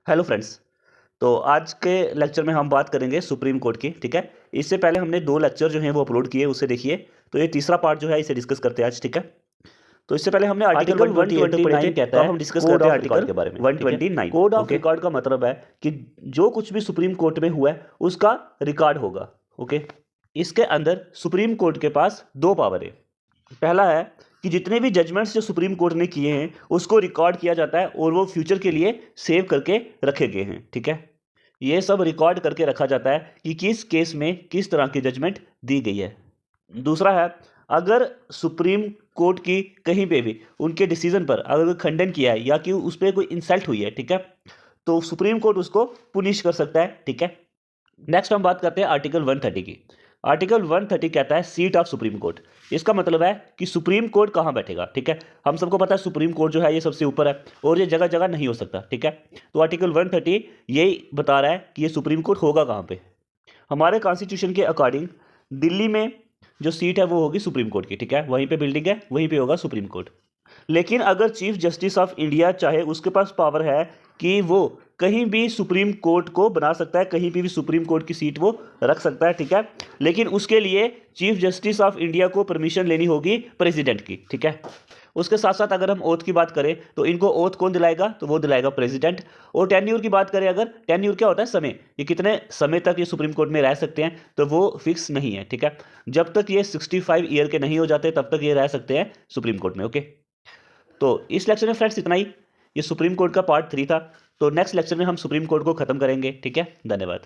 Hello friends. तो आज के लेक्चर में हम बात करेंगे सुप्रीम कोर्ट की। ठीक है, इससे पहले हमने 2 लेक्चर जो हैं वो अपलोड किए, उसे देखिए। तो ये तीसरा पार्ट जो है इसे डिस्कस करते हैं आज। ठीक है, तो इससे पहले हमने आर्टिकल आर्टिकल 128 तो पढ़े थे, 129 कहता तो अब है हम डिस्कस कोड करते हैं ऑफ आर्टिकल रिकॉर्ड के बारे में। ठीक है, 129। कोड ऑफ ओके, रिकॉर्ड का मतलब है कि जो कुछ भी सुप्रीम कोर्ट में हुआ है उसका रिकॉर्ड होगा। ओके, इसके अंदर सुप्रीम कोर्ट के पास 2 पावर है। पहला है कि जितने भी जजमेंट्स जो सुप्रीम कोर्ट ने किए हैं उसको रिकॉर्ड किया जाता है और वो फ्यूचर के लिए सेव करके रखे गए हैं। ठीक है, ये सब रिकॉर्ड करके रखा जाता है कि किस केस में किस तरह की जजमेंट दी गई है। दूसरा है, अगर सुप्रीम कोर्ट की कहीं पे भी उनके डिसीजन पर अगर कोई खंडन किया है या कि उस पर कोई इंसल्ट हुई है, ठीक है, तो सुप्रीम कोर्ट उसको पुनिश कर सकता है। ठीक है, नेक्स्ट हम बात करते हैं आर्टिकल 130 की। आर्टिकल 130 कहता है सीट ऑफ सुप्रीम कोर्ट। इसका मतलब है कि सुप्रीम कोर्ट कहाँ बैठेगा। ठीक है, हम सबको पता है सुप्रीम कोर्ट जो है ये सबसे ऊपर है और ये जगह जगह नहीं हो सकता। ठीक है, तो आर्टिकल 130 यही बता रहा है कि ये सुप्रीम कोर्ट होगा कहाँ पे। हमारे कॉन्स्टिट्यूशन के अकॉर्डिंग दिल्ली में जो सीट है वो होगी सुप्रीम कोर्ट की। ठीक है, वहीं पे बिल्डिंग है, वहीं पे होगा सुप्रीम कोर्ट। लेकिन अगर चीफ जस्टिस ऑफ इंडिया चाहे, उसके पास पावर है कि वो कहीं भी सुप्रीम कोर्ट को बना सकता है, कहीं पे भी सुप्रीम कोर्ट की सीट वो रख सकता है। ठीक है, लेकिन उसके लिए चीफ जस्टिस ऑफ इंडिया को परमिशन लेनी होगी प्रेसिडेंट की। ठीक है, उसके साथ साथ अगर हम ओथ की बात करें तो इनको ओथ कौन दिलाएगा, तो वो दिलाएगा प्रेसिडेंट। और टेन्यूर की बात करें, अगर टेन्यूर क्या होता है, समय, ये कितने समय तक ये सुप्रीम कोर्ट में रह सकते हैं, तो वो फिक्स नहीं है। ठीक है, जब तक ये 65 ईयर के नहीं हो जाते तब तक ये रह सकते हैं सुप्रीम कोर्ट में। ओके, तो इस लेक्चर में फ्रेंड्स इतना ही। ये सुप्रीम कोर्ट का पार्ट 3 था। तो नेक्स्ट लेक्चर में हम सुप्रीम कोर्ट को खत्म करेंगे। ठीक है, धन्यवाद।